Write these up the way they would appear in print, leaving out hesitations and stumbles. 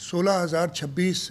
16,026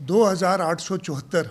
2,874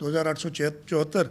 2,874,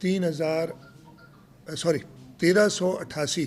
1,388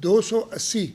280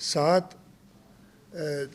7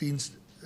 3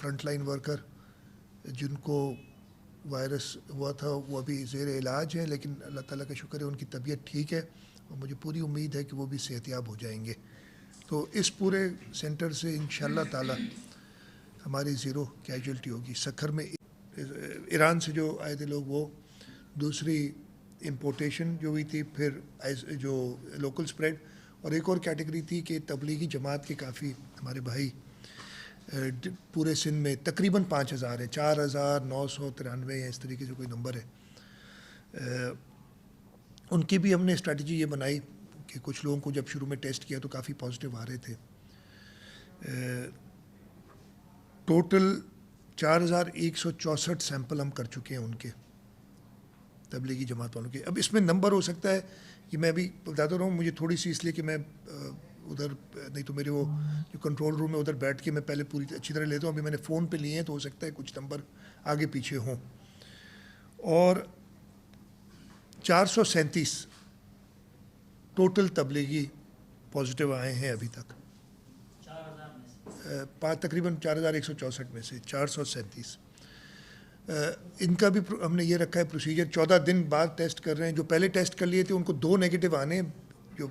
front line worker جن کو virus ہوا تھا وہ ابھی زیر علاج ہیں، لیکن اللہ تعالیٰ کا شکر ہے ان کی طبیعت ٹھیک ہے اور مجھے پوری امید ہے کہ وہ بھی صحت یاب ہو جائیں گے. تو اس پورے سینٹر سے انشاءاللہ تعالیٰ ہماری زیرو کیجولٹی ہوگی. سکھر میں ایران سے جو آئے تھے لوگ وہ دوسری امپورٹیشن جو ہوئی تھی، پھر جو لوکل سپریڈ، اور ایک اور کیٹیگری تھی کہ تبلیغی جماعت کے کافی ہمارے بھائی پورے سندھ میں تقریباً 5,000 ہے، 4,993 یا اس طریقے سے کوئی نمبر ہے. ان کی بھی ہم نے اسٹریٹجی یہ بنائی کہ کچھ لوگوں کو جب شروع میں ٹیسٹ کیا تو کافی پازیٹیو آ رہے تھے. ٹوٹل 4,164 سیمپل ہم کر چکے ہیں ان کے تبلیغی جماعت والوں کے. اب اس میں نمبر ہو سکتا ہے کہ میں ابھی بتاتا رہا ہوں، مجھے تھوڑی سی اس لیے کہ میں ادھر نہیں تو میرے وہ جو کنٹرول روم ہے ادھر بیٹھ کے میں پہلے پوری اچھی طرح لیتا ہوں. ابھی میں نے فون پہ لیے ہیں تو ہو سکتا ہے کچھ نمبر آگے پیچھے ہوں. اور 437 ٹوٹل تبلیغی پازیٹیو آئے ہیں ابھی تک، تقریباً 4,164 میں سے 437. ان کا بھی ہم نے یہ رکھا ہے پروسیجر، 14 دن بعد ٹیسٹ کر رہے ہیں. جو پہلے ٹیسٹ کر لیے تھے ان کو 2 نیگیٹو آنے. جو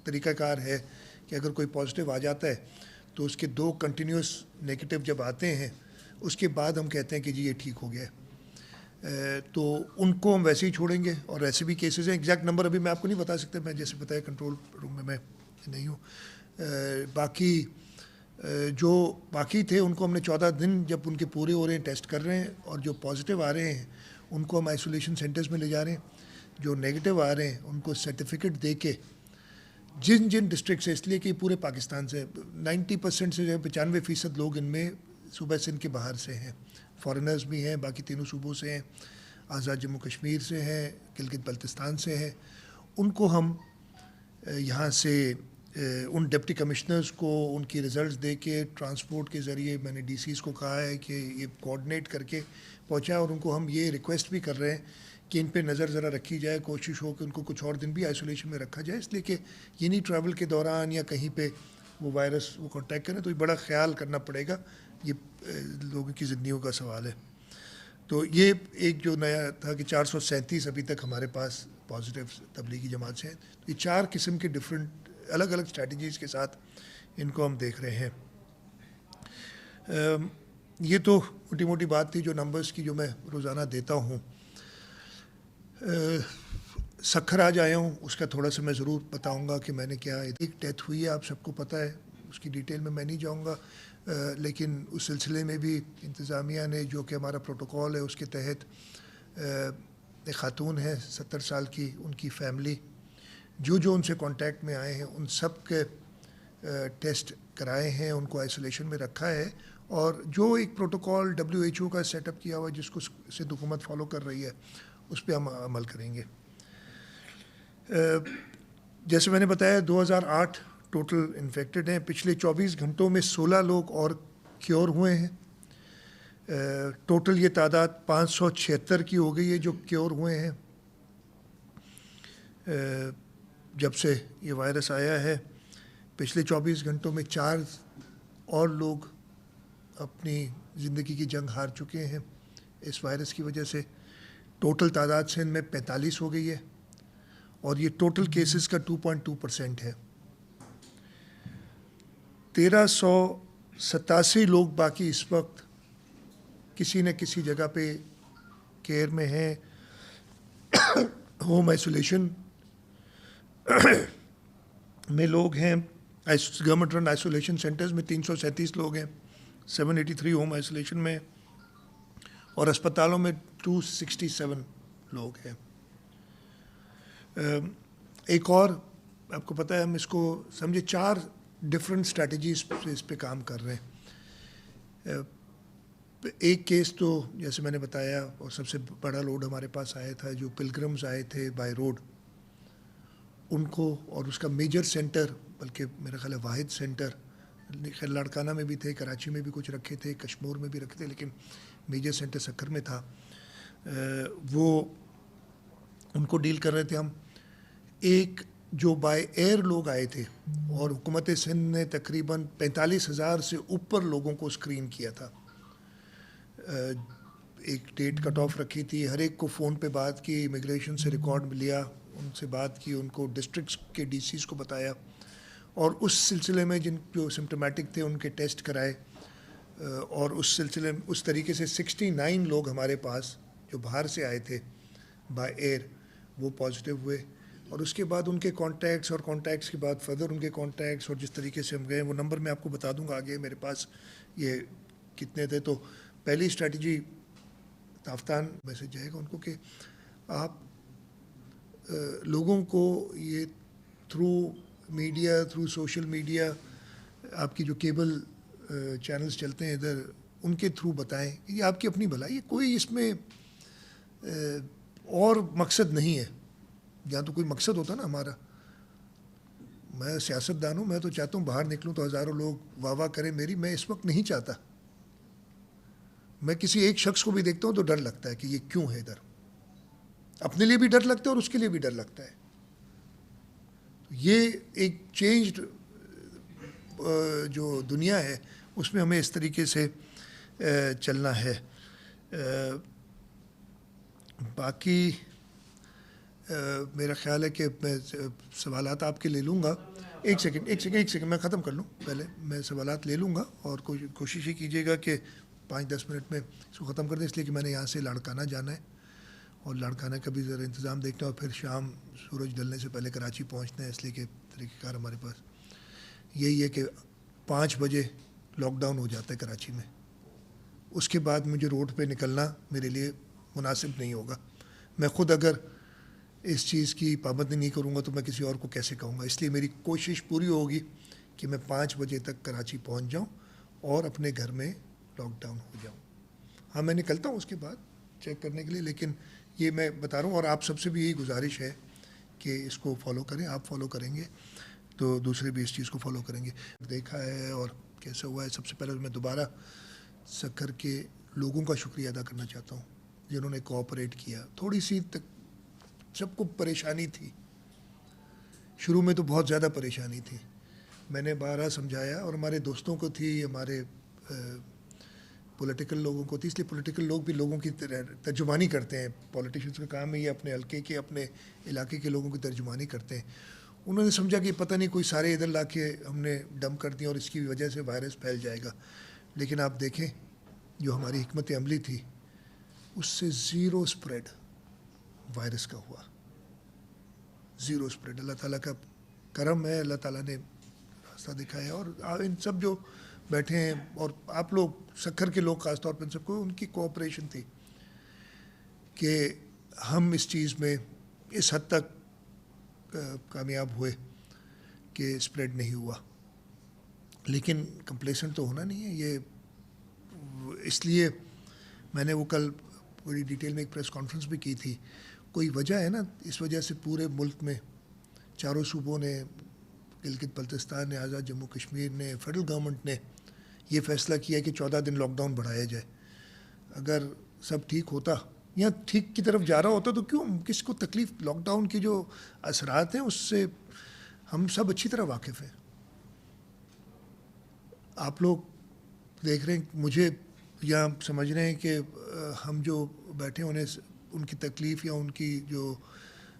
طریقہ کار ہے کہ اگر کوئی پازیٹیو آ جاتا ہے تو اس کے 2 کنٹینیوس نیگیٹو جب آتے ہیں اس کے بعد ہم کہتے ہیں کہ جی یہ ٹھیک ہو گیا ہے. تو ان کو ہم ویسے ہی چھوڑیں گے. اور ایسے بھی کیسز ہیں، ایگزیکٹ نمبر ابھی میں آپ کو نہیں بتا سکتا، میں جیسے بتایا کنٹرول روم میں نہیں ہوں. باقی جو باقی تھے ان کو ہم نے 14 دن جب ان کے پورے ہو رہے ہیں ٹیسٹ کر رہے ہیں، اور جو پازیٹیو آ رہے ہیں ان کو ہم آئسولیشن سینٹرز میں لے جا رہے ہیں. جو نیگیٹو آ رہے ہیں ان کو سرٹیفکیٹ دے کے جن ڈسٹرکٹ سے، اس لیے کہ پورے پاکستان سے 90% سے 95% لوگ ان میں صوبہ سندھ کے باہر سے ہیں، فارنرز بھی ہیں، باقی تینوں صوبوں سے ہیں، آزاد جموں کشمیر سے ہیں، گلگت بلتستان سے ہیں. ان کو ہم یہاں سے ان ڈپٹی کمشنرز کو ان کی رزلٹس دے کے ٹرانسپورٹ کے ذریعے میں نے ڈی سیز کو کہا ہے کہ یہ کوآرڈینیٹ کر کے پہنچائیں. اور ان کو ہم یہ ریکویسٹ بھی کر رہے ہیں کہ ان پہ نظر ذرا رکھی جائے، کوشش ہو کہ ان کو کچھ اور دن بھی آئسولیشن میں رکھا جائے، اس لیے کہ یہ نہیں ٹریول کے دوران یا کہیں پہ وہ وائرس وہ کانٹیکٹ کریں. تو یہ بڑا خیال کرنا پڑے گا، یہ لوگوں کی زندگیوں کا سوال ہے. تو یہ ایک جو نیا تھا کہ 437 ابھی تک ہمارے پاس پازیٹیو تبلیغی جماعت سے ہیں. تو یہ 4 قسم کے ڈفرینٹ الگ الگ اسٹریٹجیز کے ساتھ ان کو ہم دیکھ رہے ہیں. یہ تو موٹی موٹی بات تھی جو نمبرز کی جو میں روزانہ دیتا ہوں. سکھر آج آیا ہوں، اس کا تھوڑا سا میں ضرور بتاؤں گا کہ میں نے کیا. ایک ڈیتھ ہوئی ہے، آپ سب کو پتہ ہے، اس کی ڈیٹیل میں نہیں جاؤں گا، لیکن اس سلسلے میں بھی انتظامیہ نے جو کہ ہمارا پروٹوکول ہے اس کے تحت ایک خاتون ہے 70 سال کی، ان کی فیملی جو ان سے کانٹیکٹ میں آئے ہیں ان سب کے ٹیسٹ کرائے ہیں، ان کو آئسولیشن میں رکھا ہے. اور جو ایک پروٹوکول WHO کا سیٹ اپ کیا ہوا ہے جس کو سندھ حکومت فالو کر رہی ہے اس پہ ہم عمل کریں گے. جیسے میں نے بتایا 2008 ٹوٹل انفیکٹڈ ہیں. پچھلے 24 گھنٹوں میں 16 لوگ اور کیور ہوئے ہیں. ٹوٹل یہ تعداد 576 کی ہو گئی ہے جو کیور ہوئے ہیں جب سے یہ وائرس آیا ہے. پچھلے 24 گھنٹوں میں 4 اور لوگ اپنی زندگی کی جنگ ہار چکے ہیں اس وائرس کی وجہ سے. ٹوٹل تعداد سندھ میں 45 ہو گئی ہے اور یہ ٹوٹل کیسز کا 2.2% ہے. 1387 لوگ باقی اس وقت کسی نہ کسی جگہ پہ کیئر میں ہیں. ہوم آئسولیشن میں لوگ ہیں. گورنمنٹ رن آئسولیشن سینٹرز میں 337 لوگ ہیں، 783 ہوم آئسولیشن میں، اور اسپتالوں میں 267 لوگ ہیں. ایک اور آپ کو پتہ ہے ہم اس کو سمجھے 4 ڈفرینٹ اسٹریٹجیز سے اس پہ کام کر رہے ہیں. ایک کیس تو جیسے میں نے بتایا اور سب سے بڑا لوڈ ہمارے پاس آیا تھا جو پلگرمز آئے تھے بائی روڈ، ان کو، اور اس کا میجر سینٹر بلکہ میرا خیال ہے واحد سینٹر، خیر لاڑکانہ میں بھی تھے، کراچی میں بھی کچھ رکھے تھے، کشمور میں بھی رکھے تھے، لیکن میجر سینٹر سکھر میں تھا. وہ ان کو ڈیل کر رہے تھے ہم. ایک جو بائی ایئر لوگ آئے تھے اور حکومت سندھ نے تقریباً 45,000 سے اوپر لوگوں کو اسکرین کیا تھا. ایک ڈیٹ کٹ آف رکھی تھی, ہر ایک کو فون پہ بات کی, امیگریشن سے ریکارڈ لیا, ان سے بات کی, ان کو ڈسٹرکٹس کے ڈی سیز کو بتایا, اور اس سلسلے میں جو سمپٹومیٹک تھے ان کے ٹیسٹ کرائے, اور اس سلسلے میں اس طریقے سے 69 لوگ ہمارے پاس جو باہر سے آئے تھے بائی ایئر وہ پازیٹیو ہوئے. اور اس کے بعد ان کے کانٹیکٹس, اور کانٹیکٹس کے بعد فردر ان کے کانٹیکٹس, اور جس طریقے سے ہم گئے وہ نمبر میں آپ کو بتا دوں گا آگے میرے پاس یہ کتنے تھے. تو پہلی اسٹریٹجی تافتان میسج جائے گا ان کو کہ آپ لوگوں کو یہ through media, through social media, آپ کی جو کیبل چینلز چلتے ہیں ادھر, ان کے تھرو بتائیں کہ یہ آپ کی اپنی بھلائی ہے, کوئی اس میں اور مقصد نہیں ہے. جہاں تو کوئی مقصد ہوتا نا ہمارا, میں سیاست دان ہوں, میں تو چاہتا ہوں باہر نکلوں تو ہزاروں لوگ واہ واہ کریں میری, میں اس وقت نہیں چاہتا. میں کسی ایک شخص کو بھی دیکھتا ہوں تو ڈر لگتا ہے کہ یہ کیوں ہے ادھر, اپنے لیے بھی ڈر لگتا ہے اور اس کے لیے بھی ڈر لگتا ہے. یہ ایک چینجڈ جو دنیا ہے اس میں ہمیں اس طریقے سے چلنا ہے. باقی میرا خیال ہے کہ میں سوالات آپ کے لے لوں گا. ایک سیکنڈ میں ختم کر لوں, پہلے میں سوالات لے لوں گا, اور کوشش ہی کیجیے گا کہ 5-10 منٹ میں اس کو ختم کر دیں, اس لیے کہ میں نے یہاں سے لاڑکانہ جانا ہے, اور لاڑکانہ کا بھی ذرا انتظام دیکھنا ہے, اور پھر شام سورج ڈلنے سے پہلے کراچی پہنچنا ہے. اس لیے کہ طریقہ کار ہمارے پاس یہی ہے کہ 5 بجے لاک ڈاؤن ہو جاتا ہے کراچی میں. اس کے بعد مجھے روڈ پہ نکلنا میرے لیے مناسب نہیں ہوگا. میں خود اگر اس چیز کی پابندی نہیں کروں گا تو میں کسی اور کو کیسے کہوں گا. اس لیے میری کوشش پوری ہوگی کہ میں 5 بجے تک کراچی پہنچ جاؤں اور اپنے گھر میں لاک ڈاؤن ہو جاؤں. ہاں میں نکلتا ہوں اس کے بعد چیک کرنے کے لیے, لیکن یہ میں بتا رہا ہوں, اور آپ سب سے بھی یہی گزارش ہے کہ اس کو فالو کریں. آپ فالو کریں گے تو دوسرے بھی اس چیز کو فالو کریں گے. دیکھا ہے اور کیسا ہوا ہے. سب سے پہلے میں دوبارہ سکھر کے لوگوں کا شکریہ ادا کرنا چاہتا ہوں جنہوں نے کوآپریٹ کیا. تھوڑی سی سب کو پریشانی تھی, شروع میں تو بہت زیادہ پریشانی تھی, میں نے بارہا سمجھایا, اور ہمارے دوستوں کو تھی, ہمارے پولیٹیکل لوگوں کو تھی. اس لیے پولیٹیکل لوگ بھی لوگوں کی ترجمانی کرتے ہیں. پولیٹیشینس کا کام ہے یہ اپنے حلقے کے, اپنے علاقے کے لوگوں کی ترجمانی کرتے ہیں. انہوں نے سمجھا کہ پتہ نہیں کوئی سارے ادھر لا کے ہم نے ڈم کر دیا اور اس کی وجہ سے وائرس پھیل جائے گا. لیکن آپ دیکھیں جو ہماری حکمت عملی تھی اس سے 0 اسپریڈ وائرس کا ہوا, 0 اسپریڈ. اللہ تعالیٰ کا کرم ہے, اللہ تعالیٰ نے راستہ دکھایا. اور ان سب جو بیٹھے ہیں اور آپ لوگ سکھر کے لوگ خاص طور پر, ان سب کو ان کی کوآپریشن تھی کہ ہم اس چیز میں اس حد تک کامیاب ہوئے کہ اسپریڈ نہیں ہوا. لیکن کمپلیسنٹ تو ہونا نہیں ہے. یہ اس لیے میں نے وہ کل بڑی ڈیٹیل میں ایک پریس کانفرنس بھی کی تھی. کوئی وجہ ہے نا, اس وجہ سے پورے ملک میں چاروں صوبوں نے, گلگت بلتستان نے, آزاد جموں کشمیر نے, فیڈرل گورنمنٹ نے یہ فیصلہ کیا کہ 14 دن لاک ڈاؤن بڑھایا جائے. اگر سب ٹھیک ہوتا یا ٹھیک کی طرف جا رہا ہوتا تو کیوں کس کو تکلیف. لاک ڈاؤن کے جو اثرات ہیں اس سے ہم سب اچھی طرح واقف ہیں. آپ لوگ دیکھ رہے ہیں مجھے یا سمجھ رہے ہیں کہ ہم جو بیٹھے انہیں ان کی تکلیف یا ان کی جو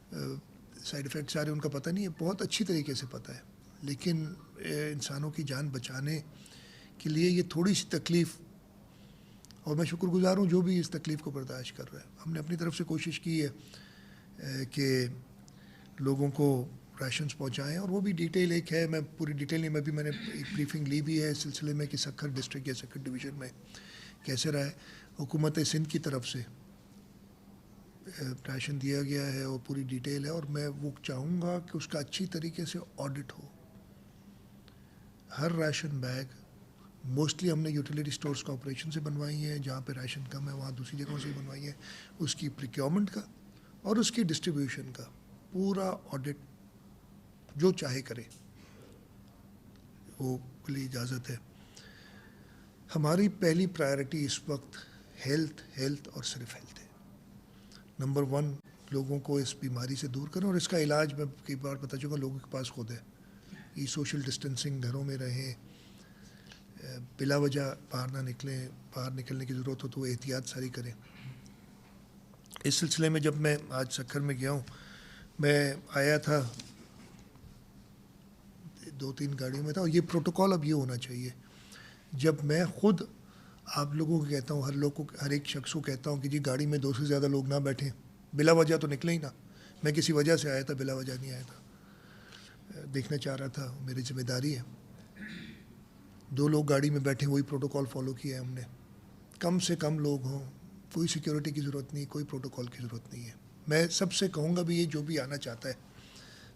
سائیڈ ایفیکٹس آ رہے ہیں ان کا پتہ نہیں ہے. بہت اچھی طریقے سے پتہ ہے, لیکن انسانوں کی جان بچانے کے لیے یہ تھوڑی سی تکلیف, اور میں شکر گزار ہوں جو بھی اس تکلیف کو برداشت کر رہا ہے. ہم نے اپنی طرف سے کوشش کی ہے کہ لوگوں کو راشنز پہنچائیں, اور وہ بھی ڈیٹیل ایک ہے, میں پوری ڈیٹیل نہیں, میں نے ایک بریفنگ لی بھی ہے اس سلسلے میں کہ سکھر ڈسٹرکٹ یا سکھر ڈویژن میں کیسے رہا ہے. حکومت سندھ کی طرف سے راشن دیا گیا ہے اور پوری ڈیٹیل ہے, اور میں وہ چاہوں گا کہ اس کا اچھی طریقے سے آڈٹ ہو. ہر راشن بیگ موسٹلی ہم نے یوٹیلیٹی سٹورز کارپوریشن سے بنوائی ہیں, جہاں پہ راشن کم ہے وہاں دوسری جگہوں سے بنوائی ہیں. اس کی پریکیورمنٹ کا اور اس کی ڈسٹریبیوشن کا پورا آڈٹ جو چاہے کرے, وہ کلی اجازت ہے. ہماری پہلی پرائرٹی اس وقت ہیلتھ اور صرف ہیلتھ ہے. نمبر 1 لوگوں کو اس بیماری سے دور کریں. اور اس کا علاج میں کئی بار بتا چکا لوگوں کے پاس خود ہے. یہ سوشل ڈسٹینسنگ, گھروں میں رہیں, بلا وجہ باہر نہ نکلیں, باہر نکلنے کی ضرورت ہو تو وہ احتیاط ساری کریں. اس سلسلے میں جب میں آج سکھر میں گیا ہوں, میں آیا تھا 2-3 گاڑیوں میں تھا, اور یہ پروٹوکول اب یہ ہونا چاہیے. جب میں خود آپ لوگوں کو کہتا ہوں, ہر ایک شخص کو کہتا ہوں کہ جی گاڑی میں 2 سے زیادہ لوگ نہ بیٹھیں, بلا وجہ تو نکلیں ہی نہ. میں کسی وجہ سے آیا تھا, بلا وجہ نہیں آیا تھا, دیکھنا چاہ رہا تھا, میری ذمہ داری ہے. 2 لوگ گاڑی میں بیٹھیں, وہی پروٹوکول فالو کیا ہے ہم نے. کم سے کم لوگ ہوں, کوئی سیکیورٹی کی ضرورت نہیں, کوئی پروٹوکول کی ضرورت نہیں ہے. میں سب سے کہوں گا بھی, یہ جو بھی آنا چاہتا ہے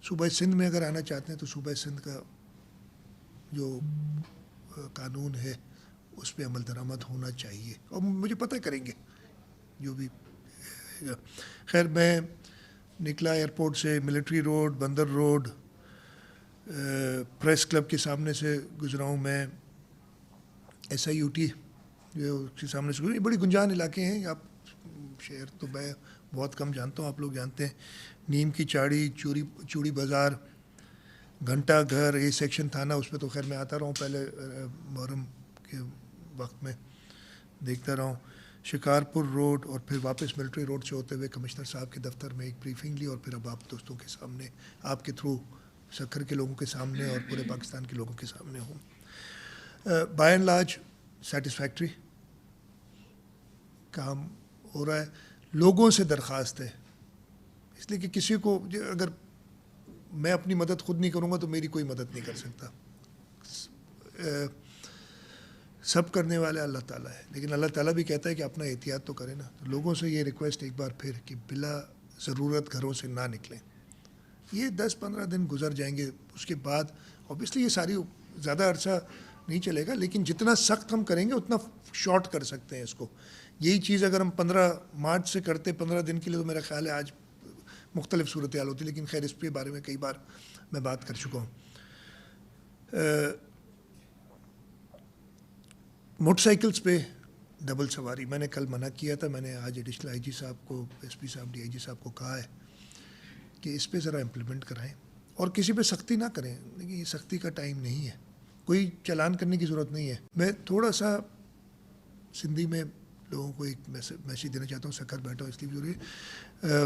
صوبہ سندھ میں, اگر آنا چاہتے ہیں تو صوبہ سندھ کا جو قانون ہے اس پہ عمل درآمد ہونا چاہیے, اور مجھے پتہ کریں گے جو بھی. خیر, میں نکلا ایئرپورٹ سے, ملٹری روڈ, بندر روڈ, پریس کلب کے سامنے سے گزرا ہوں میں, SIUT جو اس کے سامنے سے گزرا. یہ بڑی گنجان علاقے ہیں. آپ شہر تو میں بہت کم جانتا ہوں, آپ لوگ جانتے ہیں. نیم کی چاڑی, چوڑی بازار, گھنٹہ گھر, اے سیکشن تھانہ, اس پہ تو خیر میں آتا رہا ہوں پہلے محرم کے وقت میں دیکھتا رہا ہوں. شکارپور روڈ, اور پھر واپس ملٹری روڈ سے ہوتے ہوئے کمشنر صاحب کے دفتر میں ایک بریفنگ لی, اور پھر اب آپ دوستوں کے سامنے, آپ کے تھرو سکھر کے لوگوں کے سامنے اور پورے پاکستان کے لوگوں کے سامنے ہوں. بائی اینڈ لارج سیٹسفیکٹری کام ہو رہا ہے. لوگوں سے درخواست ہے, اس لیے کہ کسی کو, اگر میں اپنی مدد خود نہیں کروں گا تو میری کوئی مدد نہیں کر سکتا. سب کرنے والا اللہ تعالیٰ ہے, لیکن اللہ تعالیٰ بھی کہتا ہے کہ اپنا احتیاط تو کریں نا. لوگوں سے یہ ریکویسٹ ایک بار پھر کہ بلا ضرورت گھروں سے نہ نکلیں. یہ 10-15 دن گزر جائیں گے, اس کے بعد اوبیسلی یہ ساری زیادہ عرصہ نہیں چلے گا, لیکن جتنا سخت ہم کریں گے اتنا شارٹ کر سکتے ہیں اس کو. یہی چیز اگر ہم 15 مارچ سے کرتے 15 دن کے لیے, تو میرا خیال ہے آج مختلف صورتحال ہوتی. لیکن خیر, اس کے بارے میں کئی بار میں بات کر چکا ہوں. موٹر سائیکلس پہ ڈبل سواری میں نے کل منع کیا تھا. میں نے آج ایڈیشنل IG صاحب کو, SP صاحب, DIG صاحب کو کہا ہے کہ اس پہ ذرا امپلیمنٹ کرائیں, اور کسی پہ سختی نہ کریں. لیکن یہ سختی کا ٹائم نہیں ہے, کوئی چالان کرنے کی ضرورت نہیں ہے. میں تھوڑا سا سندھی میں لوگوں کو ایک میسیج دینا چاہتا ہوں. سکھر بیٹھا ہوں اس لیے ضروری ہے.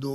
2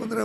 15